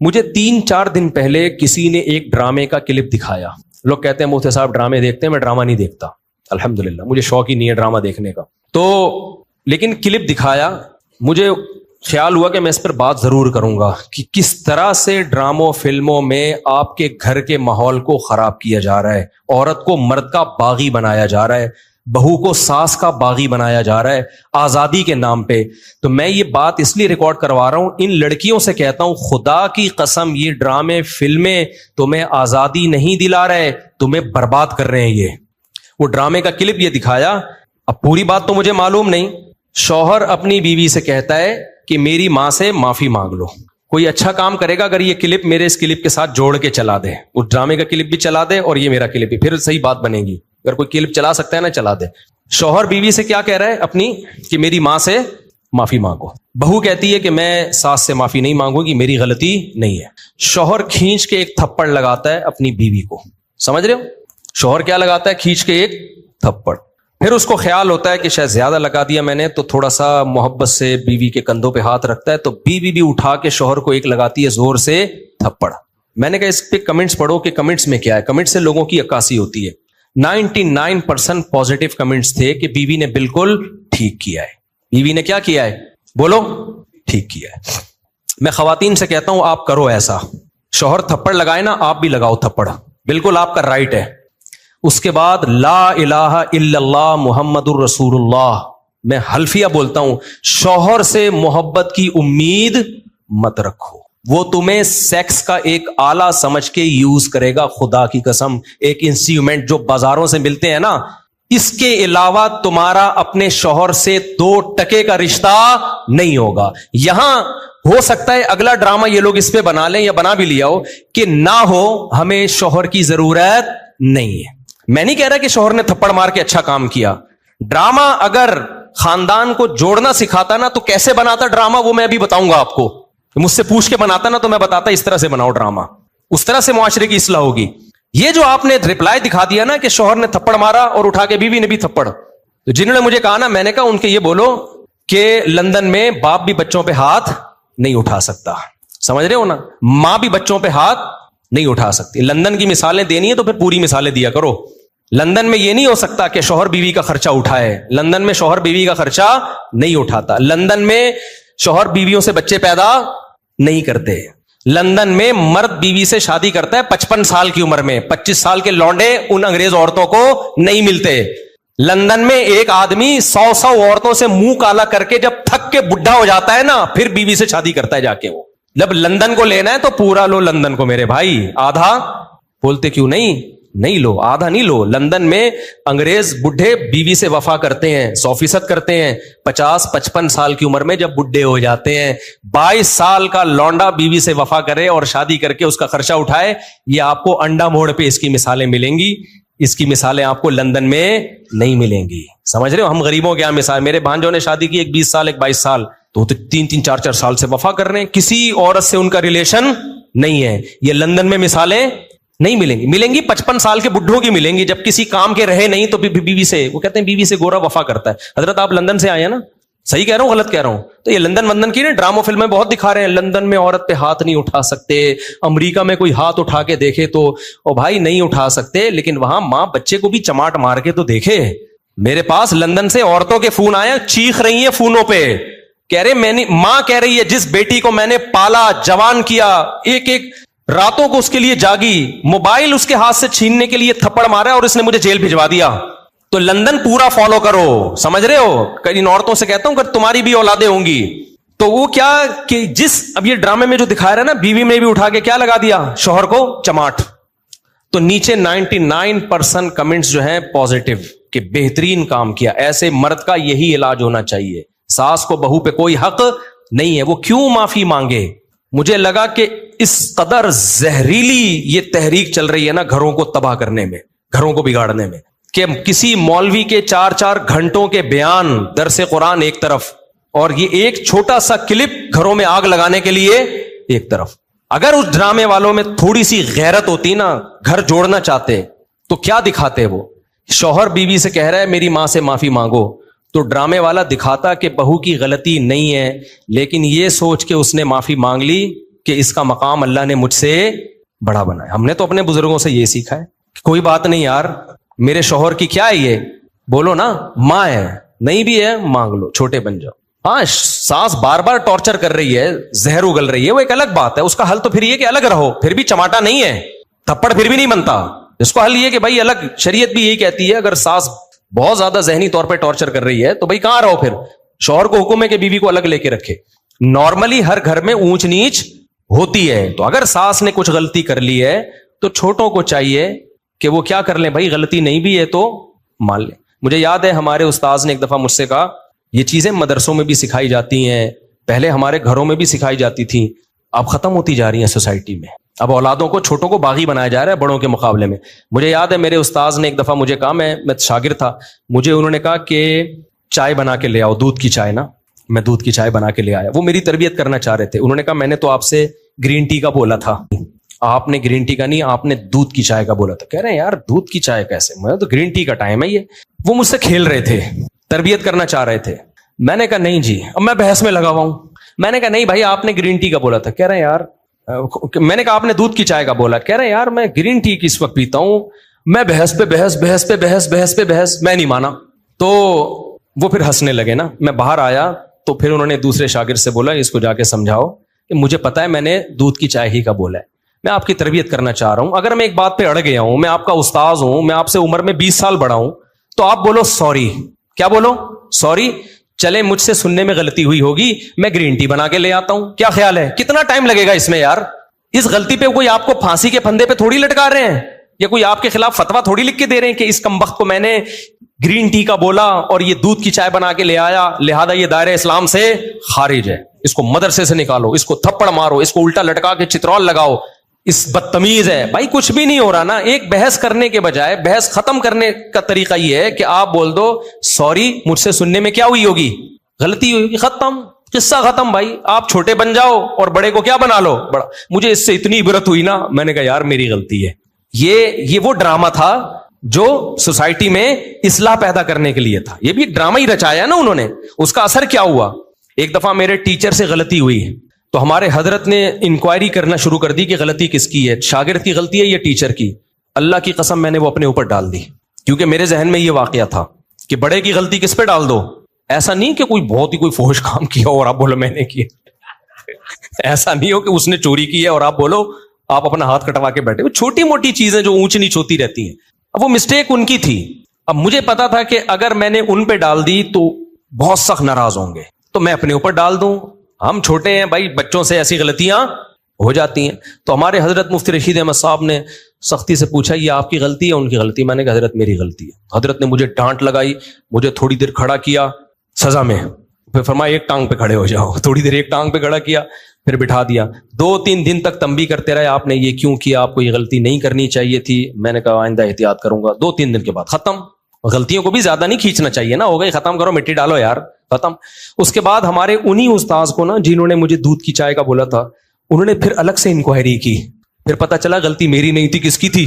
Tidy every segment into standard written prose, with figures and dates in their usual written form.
مجھے 3-4 دن پہلے کسی نے ایک ڈرامے کا کلپ دکھایا. لوگ کہتے ہیں مفتی صاحب ڈرامے دیکھتے ہیں, میں ڈرامہ نہیں دیکھتا الحمدللہ, مجھے شوق ہی نہیں ہے ڈرامہ دیکھنے کا. تو لیکن کلپ دکھایا, مجھے خیال ہوا کہ میں اس پر بات ضرور کروں گا کہ کس طرح سے ڈراموں فلموں میں آپ کے گھر کے ماحول کو خراب کیا جا رہا ہے, عورت کو مرد کا باغی بنایا جا رہا ہے, بہو کو ساس کا باغی بنایا جا رہا ہے آزادی کے نام پہ. تو میں یہ بات اس لیے ریکارڈ کروا رہا ہوں, ان لڑکیوں سے کہتا ہوں خدا کی قسم یہ ڈرامے فلمیں تمہیں آزادی نہیں دلا رہے, تمہیں برباد کر رہے ہیں. یہ وہ ڈرامے کا کلپ یہ دکھایا, اب پوری بات تو مجھے معلوم نہیں. شوہر اپنی بیوی سے کہتا ہے کہ میری ماں سے معافی مانگ لو. کوئی اچھا کام کرے گا اگر یہ کلپ میرے اس کلپ کے ساتھ جوڑ کے چلا دے, اس ڈرامے کا کلپ بھی چلا دے اور یہ میرا کلپ بھی, پھر صحیح بات بنے گی. اگر کوئی کلپ چلا سکتا ہے نا چلا دے. شوہر بیوی سے کیا کہہ رہا ہے اپنی, کہ میری ماں سے معافی مانگو. بہو کہتی ہے کہ میں ساس سے معافی نہیں مانگوں گی, میری غلطی نہیں ہے. شوہر کھینچ کے ایک تھپڑ لگاتا ہے اپنی بیوی کو. سمجھ رہے ہو, شوہر کیا لگاتا ہے, کھینچ کے ایک تھپڑ. پھر اس کو خیال ہوتا ہے کہ شاید زیادہ لگا دیا میں نے, تو تھوڑا سا محبت سے بیوی کے کندھوں پہ ہاتھ رکھتا ہے, تو بیوی بھی اٹھا کے شوہر کو ایک لگاتی ہے زور سے تھپڑ. میں نے کہا اس پہ کمنٹس پڑھو کہ کمنٹس میں کیا ہے. کمنٹس سے لوگوں کی عکاسی ہوتی ہے. 99% پازیٹیو کمنٹس تھے کہ بیوی نے بالکل ٹھیک کیا ہے. بیوی نے کیا کیا ہے, بولو, ٹھیک کیا ہے. میں خواتین سے کہتا ہوں آپ کرو ایسا, شوہر تھپڑ لگائے نا آپ بھی لگاؤ تھپڑ, بالکل آپ کا رائٹ ہے. اس کے بعد لا الہ الا اللہ محمد الرسول اللہ, میں حلفیہ بولتا ہوں, شوہر سے محبت کی امید مت رکھو, وہ تمہیں سیکس کا ایک آلہ سمجھ کے یوز کرے گا. خدا کی قسم, ایک انسٹرومنٹ جو بازاروں سے ملتے ہیں نا, اس کے علاوہ تمہارا اپنے شوہر سے 2% کا رشتہ نہیں ہوگا. یہاں ہو سکتا ہے اگلا ڈرامہ یہ لوگ اس پہ بنا لیں یا بنا بھی لیا ہو کہ نہ ہو, ہمیں شوہر کی ضرورت نہیں ہے. میں نہیں کہہ رہا کہ شوہر نے تھپڑ مار کے اچھا کام کیا. ڈرامہ اگر خاندان کو جوڑنا سکھاتا نا تو کیسے بناتا ڈرامہ, وہ میں ابھی بتاؤں گا آپ کو. مجھ سے پوچھ کے بناتا نا تو میں بتاتا اس طرح سے بناؤ ڈرامہ, اس طرح سے معاشرے کی اصلاح ہوگی. یہ جو آپ نے رپلائی دکھا دیا نا کہ شوہر نے تھپڑ مارا اور اٹھا کے بیوی نے بھی تھپڑ, تو جنہوں نے مجھے کہا نا, میں نے کہا ان کے یہ بولو کہ لندن میں باپ بھی بچوں پہ ہاتھ نہیں اٹھا سکتا. سمجھ رہے ہو نا, ماں بھی بچوں پہ ہاتھ نہیں اٹھا سکتی. لندن کی مثالیں دینی ہے تو پھر پوری مثالیں دیا کرو. لندن میں یہ نہیں ہو سکتا کہ شوہر بیوی کا خرچہ اٹھائے. لندن میں شوہر بیوی کا خرچہ نہیں اٹھاتا. لندن میں شوہر بیویوں سے بچے پیدا نہیں کرتے. لندن میں مرد بیوی سے شادی کرتا ہے 55 سال کی عمر میں. 25 سال کے لونڈے ان انگریز عورتوں کو نہیں ملتے. لندن میں ایک آدمی 100 عورتوں سے منہ کالا کر کے جب تھک کے بڈھا ہو جاتا ہے نا, پھر بیوی سے شادی کرتا ہے جا کے. وہ جب لندن کو لینا ہے تو پورا لو لندن کو میرے بھائی, آدھا بولتے کیوں نہیں لو, آدھا نہیں لو. لندن میں انگریز بڈھے بیوی سے وفا کرتے ہیں, 100% کرتے ہیں. 50-55 سال کی عمر میں جب بڈھے ہو جاتے ہیں, 22 سال کا لونڈا بیوی سے وفا کرے اور شادی کر کے اس کا خرچہ اٹھائے. یہ آپ کو انڈا موڑ پہ اس کی مثالیں ملیں گی. اس کی مثالیں آپ کو لندن میں نہیں ملیں گی. سمجھ رہے ہو, ہم غریبوں کے یہاں مثال, میرے بھانجوں نے شادی کی, ایک 20 سال ایک 22 سال, تو 3-3 4-4 سال سے وفا کر رہے ہیں, کسی عورت سے ان کا ریلیشن نہیں ہے. یہ لندن میں مثالیں نہیں ملیں گی 55 سال کے بڈھوں کی ملیں گی, جب کسی کام کے رہے نہیں تو بیوی سے, وہ کہتے ہیں بیوی سے گورا وفا کرتا ہے. حضرت آپ لندن سے آئے ہیں نا, صحیح کہہ رہا ہوں غلط کہہ رہا ہوں؟ تو یہ لندن کی نا ڈراموں فلمیں بہت دکھا رہے ہیں, لندن میں عورت پہ ہاتھ نہیں اٹھا سکتے. امریکہ میں کوئی ہاتھ اٹھا کے دیکھے تو او بھائی نہیں اٹھا سکتے, لیکن وہاں ماں بچے کو بھی چماٹ مار کے تو دیکھے. میرے پاس لندن سے عورتوں کے فون آئے, چیخ رہی ہیں فونوں پہ, کہہ رہے ماں کہہ رہی ہے جس بیٹی کو میں نے پالا جوان کیا, ایک راتوں کو اس کے لیے جاگی, موبائل اس کے ہاتھ سے چھیننے کے لیے تھپڑ مارا اور اس نے مجھے جیل بھجوا دیا. تو لندن پورا فالو کرو. سمجھ رہے ہو, ان عورتوں سے کہتا ہوں کہ تمہاری بھی اولادیں ہوں گی تو وہ کیا کہ اب یہ ڈرامے میں جو دکھایا رہا نا, بیوی میں بھی اٹھا کے کیا لگا دیا, شوہر کو چماٹ. تو نیچے 99% کمنٹس جو ہیں پازیٹیو کہ بہترین کام کیا. ایسے مرد کا یہی علاج ہونا چاہیے. ساس کو بہو پہ کوئی حق نہیں ہے, وہ کیوں معافی مانگے. مجھے لگا کہ اس قدر زہریلی یہ تحریک چل رہی ہے نا گھروں کو تباہ کرنے میں, گھروں کو بگاڑنے میں, کہ کسی مولوی کے 4-4 گھنٹوں کے بیان, درس قرآن ایک طرف, اور یہ ایک چھوٹا سا کلپ گھروں میں آگ لگانے کے لیے ایک طرف. اگر اس ڈرامے والوں میں تھوڑی سی غیرت ہوتی نا, گھر جوڑنا چاہتے, تو کیا دکھاتے. وہ شوہر بیوی سے کہہ رہا ہے میری ماں سے معافی مانگو, تو ڈرامے والا دکھاتا کہ بہو کی غلطی نہیں ہے, لیکن یہ سوچ کے اس نے معافی مانگ لی کہ اس کا مقام اللہ نے مجھ سے بڑا بنایا. ہم نے تو اپنے بزرگوں سے یہ سیکھا ہے کہ کوئی بات نہیں یار, میرے شوہر کی کیا ہے یہ, بولو نا ماں ہے, نہیں بھی ہے مانگ لو, چھوٹے بن جاؤ. ہاں ساس بار بار ٹارچر کر رہی ہے, زہر اگل رہی ہے, وہ ایک الگ بات ہے, اس کا حل تو پھر یہ کہ الگ رہو, پھر بھی چماٹا نہیں ہے, تھپڑ پھر بھی نہیں بنتا. اس کو حل یہ کہ بھائی الگ, شریعت بھی یہی کہتی ہے اگر ساس بہت زیادہ ذہنی طور پہ ٹارچر کر رہی ہے تو بھائی کہاں رہو, پھر شوہر کو حکم ہے کہ بیوی کو الگ لے کے رکھے. نارملی ہر گھر میں اونچ نیچ ہوتی ہے, تو اگر ساس نے کچھ غلطی کر لی ہے تو چھوٹوں کو چاہیے کہ وہ کیا کر لیں, بھائی غلطی نہیں بھی ہے تو مان لیں. مجھے یاد ہے ہمارے استاذ نے ایک دفعہ مجھ سے کہا, یہ چیزیں مدرسوں میں بھی سکھائی جاتی ہیں, پہلے ہمارے گھروں میں بھی سکھائی جاتی تھیں, اب ختم ہوتی جا رہی ہیں سوسائٹی میں. اب اولادوں کو, چھوٹوں کو باغی بنایا جا رہا ہے بڑوں کے مقابلے میں. مجھے یاد ہے میرے استاذ نے ایک دفعہ مجھے کہا, میں شاگرد تھا, مجھے انہوں نے کہا کہ چائے بنا کے لے آؤ, دودھ کی چائے نا. میں دودھ کی چائے بنا کے لے آیا. وہ میری تربیت کرنا چاہ رہے تھے. انہوں نے کہا میں نے تو آپ سے گرین ٹی کا بولا تھا, آپ نے گرین ٹی کا نہیں, آپ نے دودھ کی چائے کا بولا تھا. کہہ رہے ہیں یار دودھ کی چائے کیسے, میں تو گرین ٹی کا ٹائم ہے یہ. وہ مجھ سے کھیل رہے تھے, تربیت کرنا چاہ رہے تھے. میں نے کہا نہیں جی, اب میں بحث میں لگا ہوا ہوں. میں نے کہا نہیں بھائی آپ نے گرین ٹی کا بولا تھا. کہہ رہے ہیں یار, میں نے کہا آپ نے دودھ کی چائے کا بولا. کہہ رہے ہیں یار میں گرین ٹی کس وقت پیتا ہوں, میں بحث پہ بحث, بحث پہ بحث, بحث پہ بحث, میں نہیں مانا. تو وہ پھر ہنسنے لگے نا. میں باہر آیا تو پھر انہوں نے دوسرے شاگرد سے بولا اس کو جا کے سمجھاؤ کہ مجھے پتا ہے میں نے دودھ کی چائے ہی کا بولا ہے, میں آپ کی تربیت کرنا چاہ رہا ہوں. اگر میں ایک بات پہ اڑ گیا ہوں, میں آپ کا استاذ ہوں, میں آپ سے عمر میں 20 سال بڑا ہوں, تو آپ بولو سوری. کیا بولو, سوری. چلے مجھ سے سننے میں غلطی ہوئی ہوگی, میں گرین ٹی بنا کے لے آتا ہوں. کیا خیال ہے, کتنا ٹائم لگے گا اس میں یار؟ اس غلطی پہ کوئی آپ کو پھانسی کے پھندے پہ تھوڑی لٹکا رہے ہیں, یا کوئی آپ کے خلاف فتوا تھوڑی لکھ کے دے رہے ہیں کہ اس کمبخت کو میں نے گرین ٹی کا بولا اور یہ دودھ کی چائے بنا کے لے آیا, لہذا یہ دائرہ اسلام سے خارج ہے, اس کو مدرسے سے نکالو, اس کو تھپڑ مارو, اس کو الٹا لٹکا کے چترول لگاؤ, اس بدتمیز ہے. بھائی کچھ بھی نہیں ہو رہا نا. ایک بحث کرنے کے بجائے بحث ختم کرنے کا طریقہ یہ ہے کہ آپ بول دو سوری, مجھ سے سننے میں کیا ہوئی ہوگی, غلطی ہوئی ہوگی, ختم, قصہ ختم. بھائی آپ چھوٹے بن جاؤ اور بڑے کو کیا بنا لو بڑا. مجھے اس سے اتنی عبرت ہوئی نا, میں نے کہا یار میری غلطی ہے. یہ وہ ڈرامہ تھا جو سوسائٹی میں اصلاح پیدا کرنے کے لیے تھا. یہ بھی ایک ڈرامہ ہی رچایا نا انہوں نے. اس کا اثر کیا ہوا, ایک دفعہ میرے ٹیچر سے غلطی ہوئی تو ہمارے حضرت نے انکوائری کرنا شروع کر دی کہ غلطی کس کی ہے, شاگرد کی غلطی ہے یا ٹیچر کی. اللہ کی قسم میں نے وہ اپنے اوپر ڈال دی, کیونکہ میرے ذہن میں یہ واقعہ تھا کہ بڑے کی غلطی کس پہ ڈال دو. ایسا نہیں کہ کوئی بہت ہی کوئی فحش کام کیا اور آپ بولو میں نے کیا. ایسا نہیں ہو کہ اس نے چوری کی ہے اور آپ بولو, آپ اپنا ہاتھ کٹوا کے بیٹھے. چھوٹی موٹی چیزیں جو اونچ نیچ ہوتی رہتی ہیں. اب وہ مسٹیک ان کی تھی. اب مجھے پتا تھا کہ اگر میں نے ان پہ ڈال دی تو بہت سخت ناراض ہوں گے, تو میں اپنے اوپر ڈال دوں. ہم چھوٹے ہیں بھائی, بچوں سے ایسی غلطیاں ہو جاتی ہیں. تو ہمارے حضرت مفتی رشید احمد صاحب نے سختی سے پوچھا یہ آپ کی غلطی ہے ان کی غلطی؟ میں نے کہا حضرت میری غلطی ہے. حضرت نے مجھے ڈانٹ لگائی, مجھے تھوڑی دیر کھڑا کیا سزا میں, پھر فرمایا ایک ٹانگ پہ کھڑے ہو جاؤ. تھوڑی دیر ایک ٹانگ پہ کھڑا کیا, پھر بٹھا دیا. 2-3 دن تک تنبیہ کرتے رہے, آپ نے یہ کیوں کیا, آپ کو یہ غلطی نہیں کرنی چاہیے تھی. میں نے کہا آئندہ احتیاط کروں گا. 2-3 دن کے بعد ختم. غلطیوں کو بھی زیادہ نہیں کھینچنا چاہیے نا, ہو گئی ختم کرو, مٹی ڈالو یار, ختم. اس کے بعد ہمارے انہی استاذ کو نا جنہوں نے مجھے دودھ کی چائے کا بولا تھا, انہوں نے پھر الگ سے انکوائری کی. پھر پتا چلا غلطی میری نہیں تھی, کس کی تھی.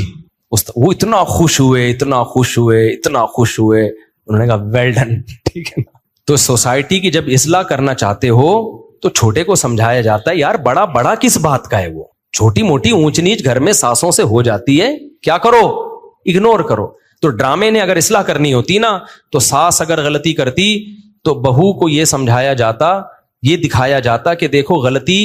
وہ اتنا خوش ہوئے, اتنا خوش ہوئے, اتنا خوش ہوئے. انہوں نے کہا ویل ڈن, ٹھیک ہے نا. تو سوسائٹی کی جب اصلاح کرنا چاہتے ہو تو چھوٹے کو سمجھایا جاتا ہے یار بڑا بڑا کس بات کا ہے. وہ چھوٹی موٹی اونچ نیچ گھر میں ساسوں سے ہو جاتی ہے, کیا کرو, اگنور کرو. تو ڈرامے نے اگر اصلاح کرنی ہوتی نا, تو ساس اگر غلطی کرتی تو بہو کو یہ سمجھایا جاتا, یہ دکھایا جاتا کہ دیکھو غلطی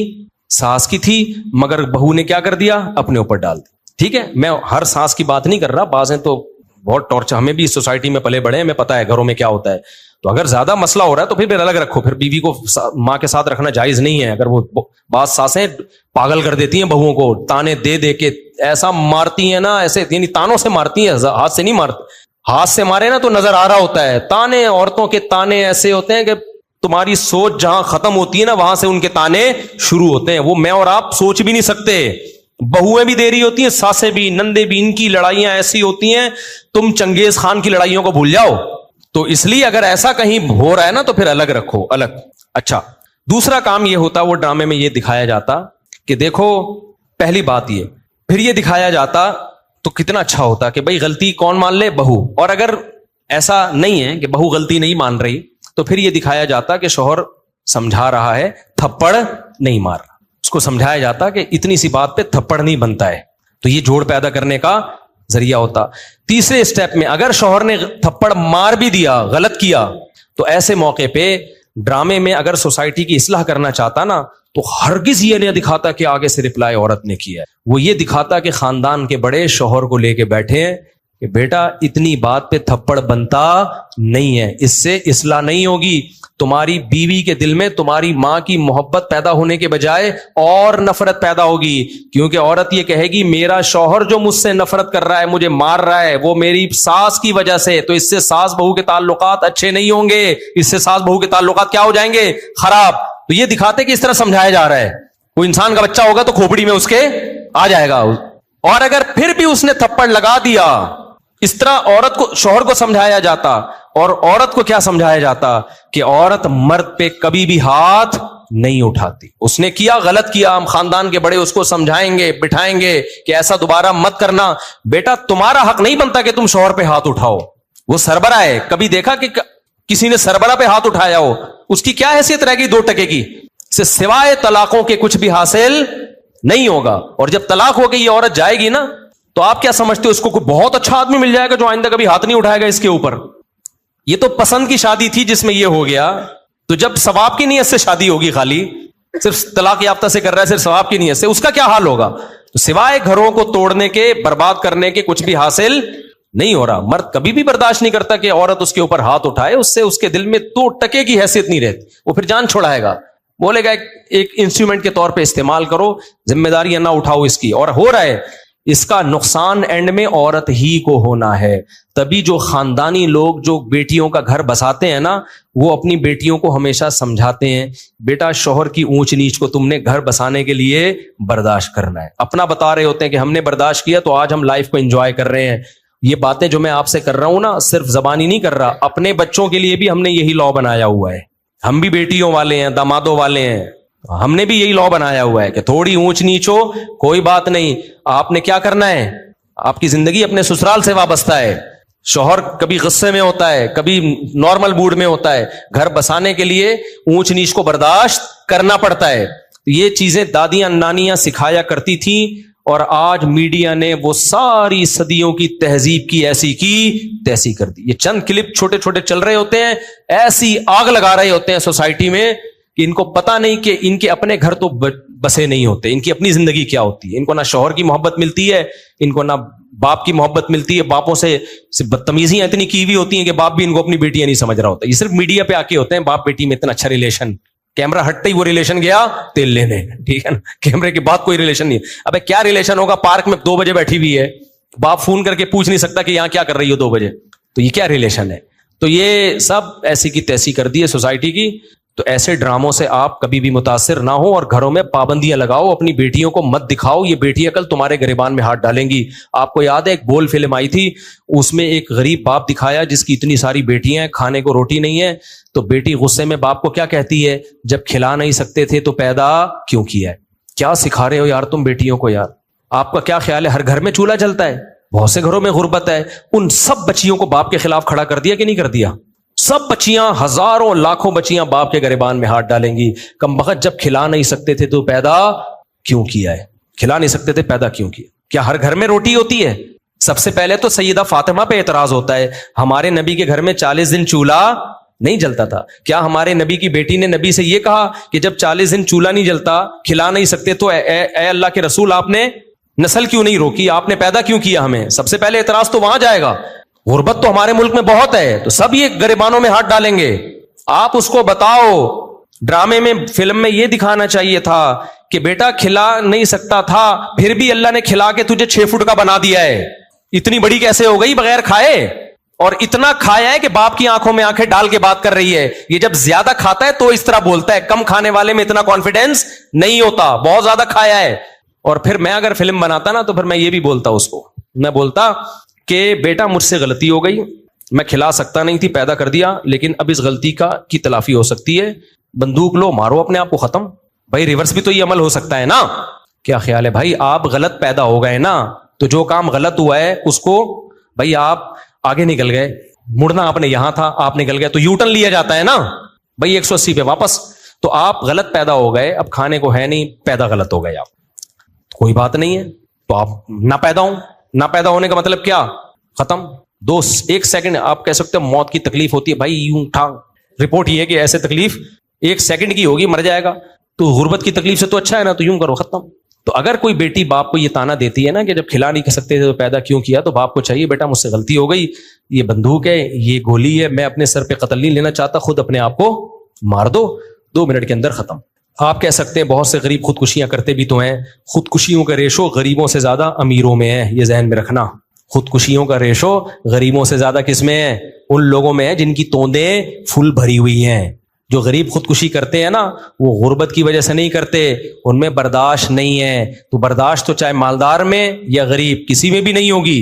ساس کی تھی مگر بہو نے کیا کر دیا, اپنے اوپر ڈال دی. ٹھیک ہے, میں ہر ساس کی بات نہیں کر رہا, بعض ہیں تو بہت ٹارچر, ہمیں بھی سوسائٹی میں پلے بڑے ہیں, ہمیں پتا ہے گھروں میں کیا ہوتا ہے. تو اگر زیادہ مسئلہ ہو رہا ہے تو پھر الگ رکھو. پھر بیوی کو ماں کے ساتھ رکھنا جائز نہیں ہے. اگر وہ بعض ساسیں پاگل کر دیتی ہیں بہوؤں کو, تانے دے دے کے ایسا مارتی ہیں نا, ایسے یعنی تانوں سے مارتی ہیں, ہاتھ سے نہیں مارتی. ہاتھ سے مارے نا تو نظر آ رہا ہوتا ہے. تانے, عورتوں کے تانے ایسے ہوتے ہیں کہ تمہاری سوچ جہاں ختم ہوتی ہے نا وہاں سے ان کے تانے شروع ہوتے ہیں. وہ میں اور آپ سوچ بھی نہیں سکتے. بہویں بھی دے رہی ہوتی ہیں, ساسیں بھی, نندے بھی, ان کی لڑائیاں ایسی ہوتی ہیں تم چنگیز خان کی لڑائیوں کو بھول جاؤ. تو اس لیے اگر ایسا کہیں ہو رہا ہے نا تو پھر الگ رکھو, الگ. اچھا, دوسرا کام یہ ہوتا, وہ ڈرامے میں یہ دکھایا جاتا کہ دیکھو, پہلی بات یہ, پھر یہ دکھایا جاتا تو کتنا اچھا ہوتا کہ بھائی غلطی کون مان لے, بہو. اور اگر ایسا نہیں ہے کہ بہو غلطی نہیں مان رہی تو پھر یہ دکھایا جاتا کہ شوہر سمجھا رہا ہے, تھپڑ نہیں مار رہا. اس کو سمجھایا جاتا کہ اتنی سی بات پہ تھپڑ نہیں بنتا ہے, تو یہ جوڑ پیدا کرنے کا ذریعہ ہوتا. تیسرے اسٹیپ میں اگر شوہر نے تھپڑ مار بھی دیا, غلط کیا, تو ایسے موقع پہ ڈرامے میں اگر سوسائٹی کی اصلاح کرنا چاہتا نا, تو ہرگز یہ نہیں دکھاتا کہ آگے سے رپلائی عورت نے کیا ہے, وہ یہ دکھاتا کہ خاندان کے بڑے شوہر کو لے کے بیٹھے ہیں کہ بیٹا اتنی بات پہ تھپڑ بنتا نہیں ہے, اس سے اصلاح نہیں ہوگی. تمہاری بیوی کے دل میں تمہاری ماں کی محبت پیدا ہونے کے بجائے اور نفرت پیدا ہوگی, کیونکہ عورت یہ کہے گی میرا شوہر جو مجھ سے نفرت کر رہا ہے, مجھے مار رہا ہے, وہ میری ساس کی وجہ سے, تو اس سے ساس بہو کے تعلقات اچھے نہیں ہوں گے, اس سے ساس بہو کے تعلقات کیا ہو جائیں گے, خراب. تو یہ دکھاتے کہ اس طرح سمجھایا جا رہا ہے. کوئی انسان کا بچہ ہوگا تو کھوپڑی میں اس کے آ جائے گا, اور اگر پھر بھی اس نے تھپڑ لگا دیا, اس طرح عورت کو, شوہر کو سمجھایا جاتا, اور عورت کو کیا سمجھایا جاتا کہ عورت مرد پہ کبھی بھی ہاتھ نہیں اٹھاتی. اس نے کیا, غلط کیا, ہم خاندان کے بڑے اس کو سمجھائیں گے, بٹھائیں گے کہ ایسا دوبارہ مت کرنا. بیٹا تمہارا حق نہیں بنتا کہ تم شوہر پہ ہاتھ اٹھاؤ, وہ سربراہ ہے. کبھی دیکھا کہ کسی نے سربراہ پہ ہاتھ اٹھایا ہو؟ اس کی کیا حیثیت رہے گی 2 ٹکے کی؟ سے سوائے طلاقوں کے کچھ بھی حاصل نہیں ہوگا. اور جب طلاق ہو کے یہ عورت جائے گی نا, تو آپ کیا سمجھتے ہو اس کو کوئی بہت اچھا آدمی مل جائے گا جو آئندہ کبھی ہاتھ نہیں اٹھائے گا اس کے اوپر؟ یہ تو پسند کی شادی تھی جس میں یہ ہو گیا. تو جب ثواب کی نیت سے شادی ہوگی, خالی صرف طلاق یافتہ سے کر رہا ہے, صرف ثواب کی نیت سے, اس کا کیا حال ہوگا؟ تو سوائے گھروں کو توڑنے کے, برباد کرنے کے کچھ بھی حاصل نہیں ہو رہا. مرد کبھی بھی برداشت نہیں کرتا کہ عورت اس کے اوپر ہاتھ اٹھائے, اس سے اس کے دل میں 2 ٹکے کی حیثیت نہیں رہتی. وہ پھر جان چھوڑائے گا, بولے گا ایک انسٹرومنٹ کے طور پہ استعمال کرو, ذمہ داریاں نہ اٹھاؤ اس کی. اور ہو رہا ہے, اس کا نقصان اینڈ میں عورت ہی کو ہونا ہے. تبھی جو خاندانی لوگ جو بیٹیوں کا گھر بساتے ہیں نا, وہ اپنی بیٹیوں کو ہمیشہ سمجھاتے ہیں بیٹا شوہر کی اونچ نیچ کو تم نے گھر بسانے کے لیے برداشت کرنا ہے. اپنا بتا رہے ہوتے ہیں کہ ہم نے برداشت کیا تو آج ہم لائف کو انجوائے کر رہے ہیں. یہ باتیں جو میں آپ سے کر رہا ہوں نا, صرف زبانی نہیں کر رہا, اپنے بچوں کے لیے بھی ہم نے یہی لا بنایا ہوا ہے. ہم بھی بیٹیوں والے ہیں, دامادوں والے ہیں, ہم نے بھی یہی لا بنایا ہوا ہے کہ تھوڑی اونچ نیچ ہو کوئی بات نہیں, آپ نے کیا کرنا ہے, آپ کی زندگی اپنے سسرال سے وابستہ ہے. شوہر کبھی غصے میں ہوتا ہے, کبھی نارمل موڈ میں ہوتا ہے, گھر بسانے کے لیے اونچ نیچ کو برداشت کرنا پڑتا ہے. یہ چیزیں دادیاں نانیاں سکھایا کرتی تھیں, اور آج میڈیا نے وہ ساری صدیوں کی تہذیب کی ایسی کی تیسی کر دی. یہ چند کلپ چھوٹے چھوٹے چل رہے ہوتے ہیں, ایسی آگ لگا رہے ہوتے ہیں سوسائٹی میں کہ ان کو پتا نہیں کہ ان کے اپنے گھر تو بسے نہیں ہوتے, ان کی اپنی زندگی کیا ہوتی ہے. ان کو نہ شوہر کی محبت ملتی ہے, ان کو نہ باپ کی محبت ملتی ہے, باپوں سے بدتمیزیاں اتنی کی ہوئی ہوتی ہیں کہ باپ بھی ان کو اپنی بیٹیاں نہیں سمجھ رہا ہوتا. یہ صرف میڈیا پہ آ کے ہوتے ہیں, باپ بیٹی میں اتنا اچھا ریلیشن, کیمرہ ہٹتے ہی وہ ریلیشن گیا تیل لینے, ٹھیک ہے نا, کیمرے کے بعد کوئی ریلیشن نہیں. ابے کیا ریلیشن ہوگا, پارک میں 2 بجے بیٹھی ہوئی ہے, باپ فون کر کے پوچھ نہیں سکتا کہ یہاں کیا کر رہی ہو 2 بجے, تو یہ کیا ریلیشن ہے؟ تو یہ سب ایسی کی تیسی کر دی ہے سوسائٹی کی. تو ایسے ڈراموں سے آپ کبھی بھی متاثر نہ ہو, اور گھروں میں پابندیاں لگاؤ, اپنی بیٹیوں کو مت دکھاؤ. یہ بیٹیاں کل تمہارے گریبان میں ہاتھ ڈالیں گی. آپ کو یاد ہے ایک بول فلم آئی تھی, اس میں ایک غریب باپ دکھایا جس کی اتنی ساری بیٹیاں ہیں, کھانے کو روٹی نہیں ہے, تو بیٹی غصے میں باپ کو کیا کہتی ہے, جب کھلا نہیں سکتے تھے تو پیدا کیوں کیا ہے. کیا سکھا رہے ہو یار تم بیٹیوں کو یار؟ آپ کا کیا خیال ہے ہر گھر میں چولہا جلتا ہے؟ بہت سے گھروں میں غربت ہے. ان سب بچیوں کو باپ کے خلاف کھڑا کر دیا کہ نہیں کر دیا؟ سب بچیاں, ہزاروں لاکھوں بچیاں باپ کے گریبان میں ہاتھ ڈالیں گی. کم بخت جب کھلا نہیں سکتے تھے تو پیدا کیوں کیا ہے؟ کھلا نہیں سکتے تھے پیدا کیوں کیا؟ کیا ہر گھر میں روٹی ہوتی ہے؟ سب سے پہلے تو سیدہ فاطمہ پہ اعتراض ہوتا ہے, ہمارے نبی کے گھر میں 40 دن چولہا نہیں جلتا تھا. کیا ہمارے نبی کی بیٹی نے نبی سے یہ کہا کہ جب 40 دن چولہا نہیں جلتا, کھلا نہیں سکتے, تو اے اللہ کے رسول آپ نے نسل کیوں نہیں روکی, آپ نے پیدا کیوں کیا ہمیں؟ سب سے پہلے اعتراض تو وہاں جائے گا. غربت تو ہمارے ملک میں بہت ہے, تو سب یہ گریبانوں میں ہاتھ ڈالیں گے. آپ اس کو بتاؤ, ڈرامے میں فلم میں یہ دکھانا چاہیے تھا کہ بیٹا کھلا نہیں سکتا تھا, پھر بھی اللہ نے کھلا کے تجھے 6 فٹ کا بنا دیا ہے. اتنی بڑی کیسے ہو گئی بغیر کھائے؟ اور اتنا کھایا ہے کہ باپ کی آنکھوں میں آنکھیں ڈال کے بات کر رہی ہے. یہ جب زیادہ کھاتا ہے تو اس طرح بولتا ہے, کم کھانے والے میں اتنا کانفیڈینس نہیں ہوتا, بہت زیادہ کھایا ہے. اور پھر میں اگر فلم بناتا نا, تو پھر میں یہ بھی بولتا اس کو, میں بولتا کہ بیٹا مجھ سے غلطی ہو گئی, میں کھلا سکتا نہیں تھی, پیدا کر دیا, لیکن اب اس غلطی کی تلافی ہو سکتی ہے. بندوق لو, مارو اپنے آپ کو ختم. بھائی ریورس بھی تو یہ عمل ہو سکتا ہے نا. کیا خیال ہے بھائی؟ آپ غلط پیدا ہو گئے نا, تو جو کام غلط ہوا ہے اس کو, بھائی آپ آگے نکل گئے, مڑنا آپ نے یہاں تھا, آپ نکل گئے, تو یو ٹرن لیا جاتا ہے نا بھائی 180 پہ واپس. تو آپ غلط پیدا ہو گئے, اب کھانے کو ہے نہیں, پیدا غلط ہو گئے آپ, کوئی بات نہیں ہے, تو آپ نہ پیدا ہوں. نہ پیدا ہونے کا مطلب کیا؟ ختم. 1 سیکنڈ آپ کہہ سکتے ہیں موت کی تکلیف ہوتی ہے, بھائی یوں اٹھا, رپورٹ یہ ہے کہ ایسے تکلیف 1 سیکنڈ کی ہوگی, مر جائے گا, تو غربت کی تکلیف سے تو اچھا ہے نا, تو یوں کرو, ختم. تو اگر کوئی بیٹی باپ کو یہ تانا دیتی ہے نا کہ جب کھلا نہیں سکتے تھے تو پیدا کیوں کیا, تو باپ کو چاہیے بیٹا مجھ سے غلطی ہو گئی, یہ بندوق ہے, یہ گولی ہے, میں اپنے سر پہ قتل نہیں لینا چاہتا, خود اپنے آپ کو مار دو, 2 منٹ کے اندر ختم. آپ کہہ سکتے ہیں بہت سے غریب خودکشیاں کرتے بھی تو ہیں, خودکشیوں کا ریشو غریبوں سے زیادہ امیروں میں ہے, یہ ذہن میں رکھنا. خودکشیوں کا ریشو غریبوں سے زیادہ کس میں ہے؟ ان لوگوں میں ہے جن کی توندیں فل بھری ہوئی ہیں. جو غریب خودکشی کرتے ہیں نا, وہ غربت کی وجہ سے نہیں کرتے, ان میں برداشت نہیں ہے. تو برداشت تو چاہے مالدار میں یا غریب کسی میں بھی نہیں ہوگی,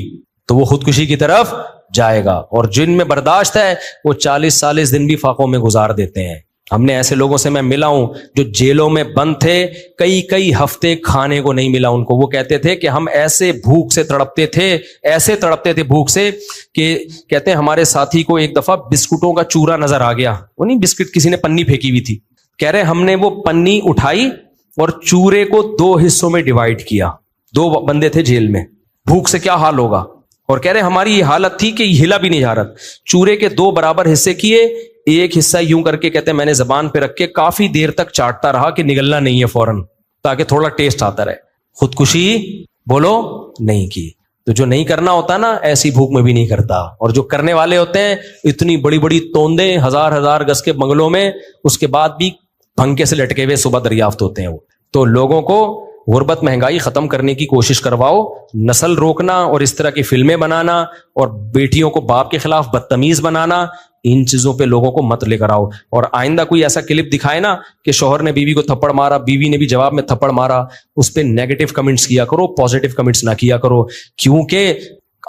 تو وہ خودکشی کی طرف جائے گا. اور جن میں برداشت ہے وہ 40 دن بھی فاقوں میں گزار دیتے ہیں. ہم نے ایسے لوگوں سے میں ملا ہوں جو جیلوں میں بند تھے, کئی ہفتے کھانے کو نہیں ملا ان کو. وہ کہتے تھے کہ ہم ایسے بھوک سے تڑپتے تھے بھوک سے کہ کہتے ہیں ہمارے ساتھی کو ایک دفعہ بسکٹوں کا چورا نظر آ گیا, وہ نہیں بسکٹ کسی نے پنی پھینکی ہوئی تھی, کہہ رہے ہم نے وہ پنی اٹھائی اور چورے کو 2 حصوں میں ڈیوائڈ کیا. 2 بندے تھے جیل میں, بھوک سے کیا حال ہوگا. اور کہہ رہے ہماری یہ حالت تھی کہ ہلا بھی نہیں جا رہا. چورے کے 2 برابر حصے کیے, ایک حصہ یوں کر کے کہتے ہیں میں نے زبان پہ رکھ کے کافی دیر تک چاٹتا رہا کہ نگلنا نہیں ہے فوراً, تاکہ تھوڑا ٹیسٹ آتا رہے. خودکشی بولو نہیں کی. تو جو نہیں کرنا ہوتا نا ایسی بھوک میں بھی نہیں کرتا, اور جو کرنے والے ہوتے ہیں اتنی بڑی بڑی توندیں 1000 گز کے بنگلوں میں, اس کے بعد بھی پھنکے سے لٹکے ہوئے صبح دریافت ہوتے ہیں وہ. تو لوگوں کو غربت مہنگائی ختم کرنے کی کوشش کرواؤ, نسل روکنا اور اس طرح کی فلمیں بنانا اور بیٹیوں کو باپ کے خلاف بدتمیز بنانا, ان چیزوں پہ لوگوں کو مت لے کر آؤ. اور آئندہ کوئی ایسا کلپ دکھائے نا کہ شوہر نے بیوی کو تھپڑ مارا, بیوی نے بھی جواب میں تھپڑ مارا, اس پہ نیگیٹو کمنٹس کیا کرو, پازیٹو کمنٹس نہ کیا کرو. کیونکہ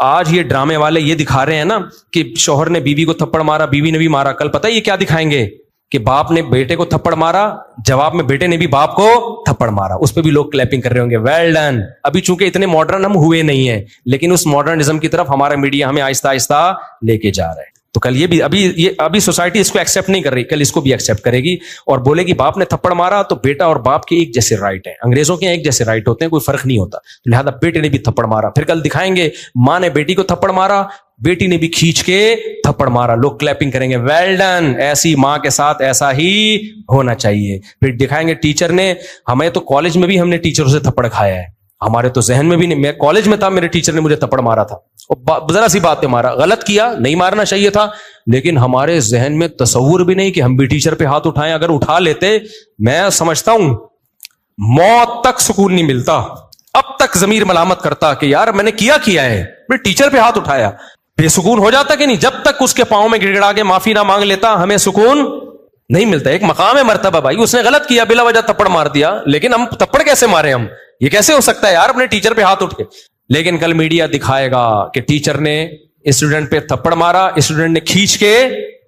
آج یہ ڈرامے والے یہ دکھا رہے ہیں نا کہ شوہر نے بیوی کو تھپڑ مارا, بیوی نے بھی مارا, کل پتہ یہ کیا دکھائیں گے کہ باپ نے بیٹے کو تھپڑ مارا, جواب میں بیٹے نے بھی باپ کو تھپڑ مارا. اس پہ بھی لوگ کلیپنگ کر رہے ہوں گے, ویل ڈن. ابھی چونکہ اتنے ماڈرن ہم ہوئے نہیں ہیں, لیکن اس ماڈرنزم کی طرف ہمارا میڈیا ہمیں آہستہ آہستہ لے کے جا رہا ہے. تو کل یہ بھی ابھی سوسائٹی اس کو ایکسیپٹ نہیں کر رہی, کل اس کو بھی ایکسیپٹ کرے گی اور بولے گی باپ نے تھپڑ مارا تو بیٹا اور باپ کے ایک جیسے رائٹ ہیں. انگریزوں کے ایک جیسے رائٹ ہوتے ہیں, کوئی فرق نہیں ہوتا, لہذا بیٹے نے بھی تھپڑ مارا. پھر کل دکھائیں گے ماں نے بیٹی کو تھپڑ مارا, بیٹی نے بھی کھینچ کے تھپڑ مارا, لوگ کلیپنگ کریں گے, ویل ڈن, ایسی ماں کے ساتھ ایسا ہی ہونا چاہیے. پھر دکھائیں گے ٹیچر نے, ہمیں تو کالج میں بھی ہم نے ٹیچروں سے تھپڑ کھایا ہے, ہمارے تو ذہن میں بھی نہیں, میں کالج میں تھا میرے ٹیچر نے مجھے تھپڑ مارا تھا, ذرا سی بات پہ مارا, غلط کیا, نہیں مارنا چاہیے تھا, لیکن ہمارے ذہن میں تصور بھی نہیں کہ ہم بھی ٹیچر پہ ہاتھ اٹھائیں. اگر اٹھا لیتے, میں سمجھتا ہوں موت تک سکون نہیں ملتا, اب تک ضمیر ملامت کرتا کہ یار میں نے کیا ہے, میں ٹیچر پہ ہاتھ اٹھایا, بے سکون ہو جاتا کہ نہیں. جب تک اس کے پاؤں میں گڑ گڑا کے معافی نہ مانگ لیتا ہمیں سکون نہیں ملتا. ایک مقام ہے مرتبہ بھائی, اس نے غلط کیا, بلا وجہ تھپڑ مار دیا, لیکن ہم تھپڑ کیسے مارے, ہم یہ کیسے ہو سکتا ہے یار اپنے ٹیچر پہ ہاتھ اٹھے. لیکن کل میڈیا دکھائے گا کہ ٹیچر نے اسٹوڈنٹ پہ تھپڑ مارا, اسٹوڈنٹ نے کھینچ کے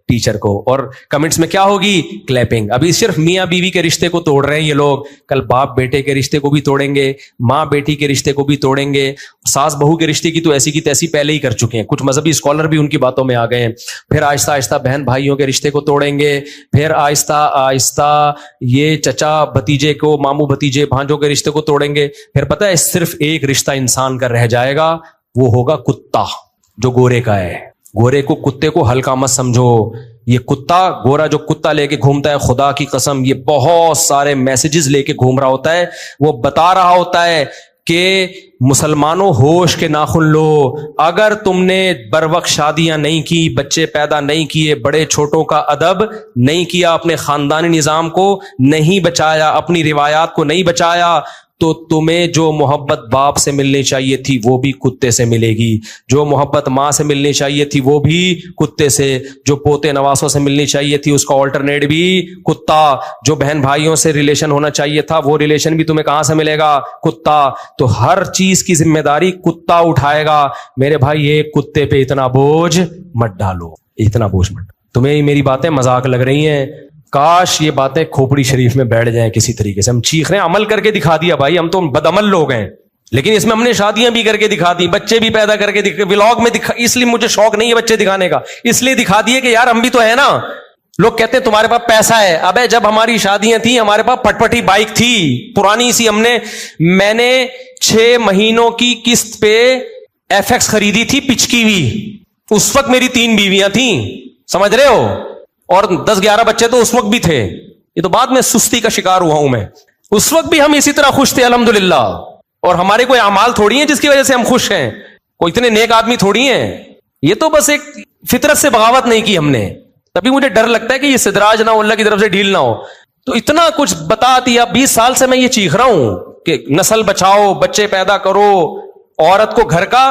ٹیچر کو, اور کمنٹس میں کیا ہوگی, کلیپنگ. ابھی صرف میاں بیوی کے رشتے کو توڑ رہے ہیں یہ لوگ, کل باپ بیٹے کے رشتے کو بھی توڑیں گے, ماں بیٹی کے رشتے کو بھی توڑیں گے, ساس بہو کے رشتے کی تو ایسی کی تیسی پہلے ہی کر چکے ہیں, کچھ مذہبی اسکالر بھی ان کی باتوں میں آ گئے ہیں. پھر آہستہ آہستہ بہن بھائیوں کے رشتے کو توڑیں گے, پھر آہستہ آہستہ یہ چچا بھتیجے کو, ماموں بھتیجے بھانجوں کے رشتے کو توڑیں گے. پھر پتہ ہے صرف ایک رشتہ انسان کا رہ جائے گا, وہ ہوگا کتا جو گورے کا ہے. گورے کو, کتے کو ہلکا مت سمجھو, یہ کتا گورا جو کتا لے کے گھومتا ہے, خدا کی قسم یہ بہت سارے میسیجز لے کے گھوم رہا ہوتا ہے. وہ بتا رہا ہوتا ہے کہ مسلمانوں ہوش کے ناخن لو, اگر تم نے بر وقت شادیاں نہیں کی, بچے پیدا نہیں کیے, بڑے چھوٹوں کا ادب نہیں کیا, اپنے خاندانی نظام کو نہیں بچایا, اپنی روایات کو نہیں بچایا, تو تمہیں جو محبت باپ سے ملنی چاہیے تھی وہ بھی کتے سے ملے گی, جو محبت ماں سے ملنی چاہیے تھی وہ بھی کتے سے, جو پوتے نواسوں سے ملنی چاہیے تھی اس کا آلٹرنیٹ بھی کتا, جو بہن بھائیوں سے ریلیشن ہونا چاہیے تھا وہ ریلیشن بھی تمہیں کہاں سے ملے گا, کتا. تو ہر چیز کی ذمہ داری کتا اٹھائے گا. میرے بھائی ایک کتے پہ اتنا بوجھ مت ڈالو, اتنا بوجھ مت. تمہیں میری باتیں مذاق لگ رہی ہیں, کاش یہ باتیں کھوپڑی شریف میں بیٹھ جائیں کسی طریقے سے. ہم چیخ رہے ہیں, عمل کر کے دکھا دیا بھائی, ہم تو بدعمل لوگ ہیں, لیکن اس میں ہم نے شادیاں بھی کر کے دکھا دی, بچے بھی پیدا کر کے ولاگ میں دکھا, اس لیے مجھے شوق نہیں ہے بچے دکھانے کا, اس لیے دکھا دیے کہ یار ہم بھی تو ہیں نا, لوگ کہتے ہیں تمہارے پاس پیسہ ہے. ابے جب ہماری شادیاں تھیں ہمارے پاس پٹپٹی بائک تھی پرانی سی, میں نے 6 مہینوں کی قسط پہ ایف ایکس خریدی تھی پچکی ہوئی. اس وقت میری 3 بیویاں تھیں, سمجھ رہے ہو, اور 10-11 بچے تو اس وقت بھی تھے. یہ تو بعد میں سستی کا شکار ہوا ہوں میں. اس وقت بھی ہم اسی طرح خوش تھے الحمدللہ. اور ہمارے کوئی اعمال تھوڑی ہیں جس کی وجہ سے ہم خوش ہیں, کوئی اتنے نیک آدمی تھوڑی ہیں. یہ تو بس ایک فطرت سے بغاوت نہیں کی ہم نے. تبھی مجھے ڈر لگتا ہے کہ یہ استدراج نہ ہو, اللہ کی طرف سے ڈھیل نہ ہو. تو اتنا کچھ بتا دیا, 20 سال سے میں یہ چیخ رہا ہوں کہ نسل بچاؤ, بچے پیدا کرو, عورت کو گھر کا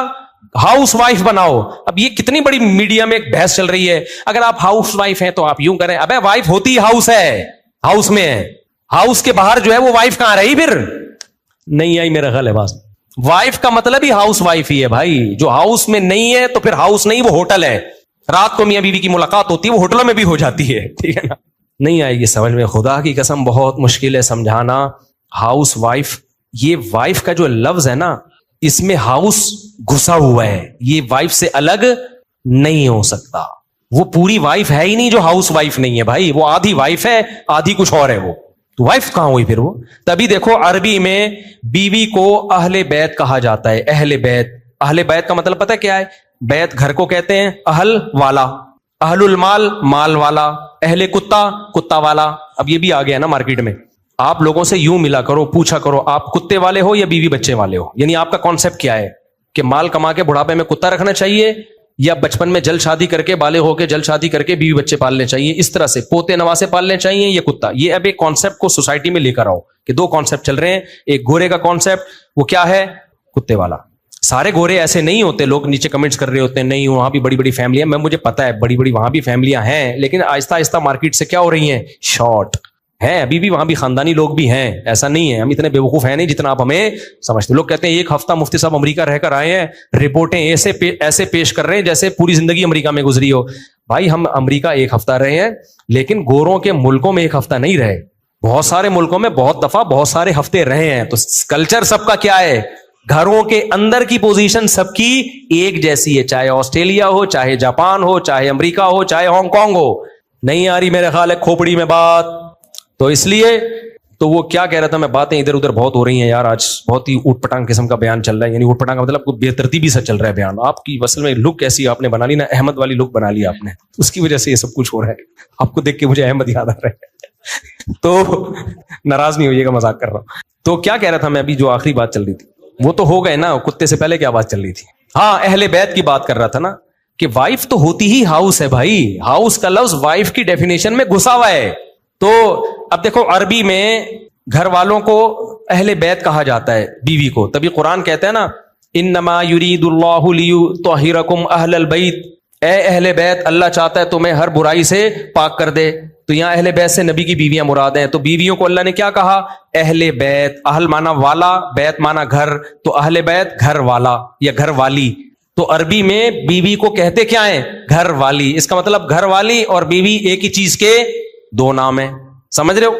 ہاؤس وائف بناؤ. اب یہ کتنی بڑی میڈیا میں ایک بحث چل رہی ہے, اگر آپ ہاؤس وائف ہیں تو آپ یوں کریں. ابے وائف ہوتی ہاؤس ہے, ہاؤس میں ہے, ہاؤس کے باہر جو ہے وہ وائف کہاں رہی پھر؟ نہیں آئی میرا خیال ہے بات. وائف کا مطلب ہی ہاؤس وائف ہی ہے بھائی. جو ہاؤس میں نہیں ہے تو پھر ہاؤس نہیں, وہ ہوٹل ہے. رات کو میاں بیوی کی ملاقات ہوتی ہے, وہ ہوٹلوں میں بھی ہو جاتی ہے, ٹھیک ہے نا. نہیں آئے گی سمجھ میں, خدا کی قسم بہت مشکل ہے سمجھانا. ہاؤس وائف, یہ وائف کا جو لفظ ہے نا, اس میں ہاؤس گھسا ہوا ہے. یہ وائف سے الگ نہیں ہو سکتا. وہ پوری وائف ہے ہی نہیں جو ہاؤس وائف نہیں ہے بھائی. وہ آدھی وائف ہے, آدھی کچھ اور ہے. وہ تو وائف کہاں ہوئی پھر وہ؟ تبھی دیکھو عربی میں بیوی کو اہل بیت کہا جاتا ہے. اہل بیت, اہل بیت کا مطلب پتہ کیا ہے؟ بیت گھر کو کہتے ہیں, اہل والا, اہل المال مال والا, اہل کتا کتا والا. اب یہ بھی آ گیا نا مارکیٹ میں. آپ لوگوں سے یوں ملا کرو, پوچھا کرو آپ کتے والے ہو یا بیوی بچے والے ہو. یعنی آپ کا کانسیپٹ کیا ہے کہ مال کما کے بڑھاپے میں کتا رکھنا چاہیے, یا بچپن میں جلد شادی کر کے بالغ ہو کے جلد شادی کر کے بیوی بچے پالنے چاہیے, اس طرح سے پوتے نواسے پالنے چاہیے, یہ کتا. یہ اب ایک کانسیپٹ کو سوسائٹی میں لے کر آؤ کہ 2 کانسیپٹ چل رہے ہیں. ایک گورے کا کانسیپٹ, وہ کیا ہے؟ کتے والا. سارے گورے ایسے نہیں ہوتے. لوگ نیچے کمنٹس کر رہے ہوتے ہیں نہیں وہاں بھی بڑی بڑی فیملیاں, میں مجھے پتا ہے بڑی بڑی وہاں بھی فیملیاں ہیں, لیکن آہستہ آہستہ مارکیٹ سے کیا ہو رہی ہیں؟ شارٹ ہیں. ابھی بھی وہاں بھی خاندانی لوگ بھی ہیں, ایسا نہیں ہے. ہم اتنے بیوقوف ہیں نہیں جتنا آپ ہمیں سمجھتے. لوگ کہتے ہیں 1 ہفتہ مفتی صاحب امریکہ رہ کر آئے ہیں, رپورٹیں ایسے پیش کر رہے ہیں جیسے پوری زندگی امریکہ میں گزری ہو. بھائی ہم امریکہ 1 ہفتہ رہے ہیں, لیکن گوروں کے ملکوں میں 1 ہفتہ نہیں رہے. بہت سارے ملکوں میں بہت دفعہ بہت سارے ہفتے رہے ہیں. تو کلچر سب کا کیا ہے؟ گھروں کے اندر کی پوزیشن سب کی ایک جیسی ہے, چاہے آسٹریلیا ہو, چاہے جاپان ہو, چاہے امریکہ ہو, چاہے ہانگ کانگ ہو. نہیں آ رہی میرے خیال ہے کھوپڑی میں بات. تو اس لیے تو وہ کیا کہہ رہا تھا میں, باتیں ادھر ادھر بہت ہو رہی ہیں یار آج, بہت ہی اوٹ پٹانگ قسم کا بیان چل رہا ہے. یعنی اوٹ پٹانگ کا مطلب بے ترتیبی سے چل رہا ہے بیان. آپ کی اصل میں لک ایسی آپ نے بنا لی نا, احمد والی لک بنا لی آپ نے, اس کی وجہ سے یہ سب کچھ ہو رہا ہے. آپ کو دیکھ کے مجھے احمد یاد آ رہا ہے. تو ناراض نہیں ہوئیے گا, مذاق کر رہا ہوں. تو کیا کہہ رہا تھا میں ابھی, جو آخری بات چل رہی تھی وہ تو ہو گئے نا. کتے سے پہلے کیا بات چل رہی تھی؟ ہاں اہل بیت کی بات کر رہا تھا نا, کہ وائف تو ہوتی ہی ہاؤس ہے بھائی. ہاؤس کا لفظ وائف کی ڈیفینیشن میں گھسا ہوا ہے. تو اب دیکھو عربی میں گھر والوں کو اہل بیت کہا جاتا ہے, بیوی کو. تبھی قرآن کہتا ہے نا انما یرید اللہ لیطہرکم اہل البیت, اے اہل بیت اللہ چاہتا ہے تمہیں ہر برائی سے پاک کر دے. تو یہاں اہل بیت سے نبی کی بیویاں مراد ہیں. تو بیویوں کو اللہ نے کیا کہا؟ اہل بیت. اہل مانا والا, بیت مانا گھر, تو اہل بیت گھر والا یا گھر والی. تو عربی میں بیوی کو کہتے کیا ہیں؟ گھر والی. اس کا مطلب گھر والی اور بیوی ایک ہی چیز کے 2 نام ہیں, سمجھ رہے ہو؟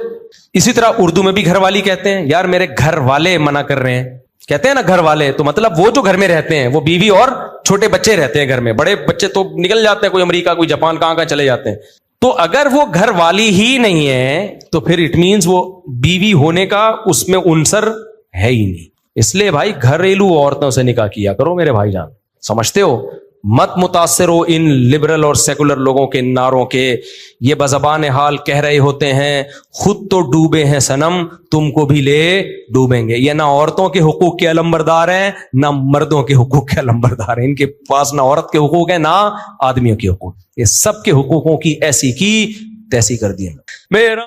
اسی طرح اردو میں بھی گھر والی کہتے ہیں. یار میرے گھر والے منع کر رہے ہیں, کہتے ہیں نا گھر والے, تو مطلب وہ جو گھر میں رہتے ہیں, وہ بیوی اور چھوٹے بچے رہتے ہیں گھر میں. بڑے بچے تو نکل جاتے ہیں, کوئی امریکہ کوئی جاپان کہاں چلے جاتے ہیں. تو اگر وہ گھر والی ہی نہیں ہے تو پھر اٹ مینز وہ بیوی ہونے کا اس میں عنصر ہے ہی نہیں. اس لیے بھائی گھریلو عورتوں سے نکاح کیا کرو میرے بھائی جان, سمجھتے ہو؟ مت متاثر ہو ان لبرل اور سیکولر لوگوں کے نعروں کے. یہ بزبان حال کہہ رہے ہوتے ہیں خود تو ڈوبے ہیں صنم, تم کو بھی لے ڈوبیں گے. یہ نہ عورتوں کے حقوق کے علمبردار ہیں, نہ مردوں کے حقوق کے علمبردار ہیں. ان کے پاس نہ عورت کے حقوق ہیں نہ آدمیوں کے حقوق. یہ سب کے حقوقوں کی ایسی کی تیسی کر دی میرا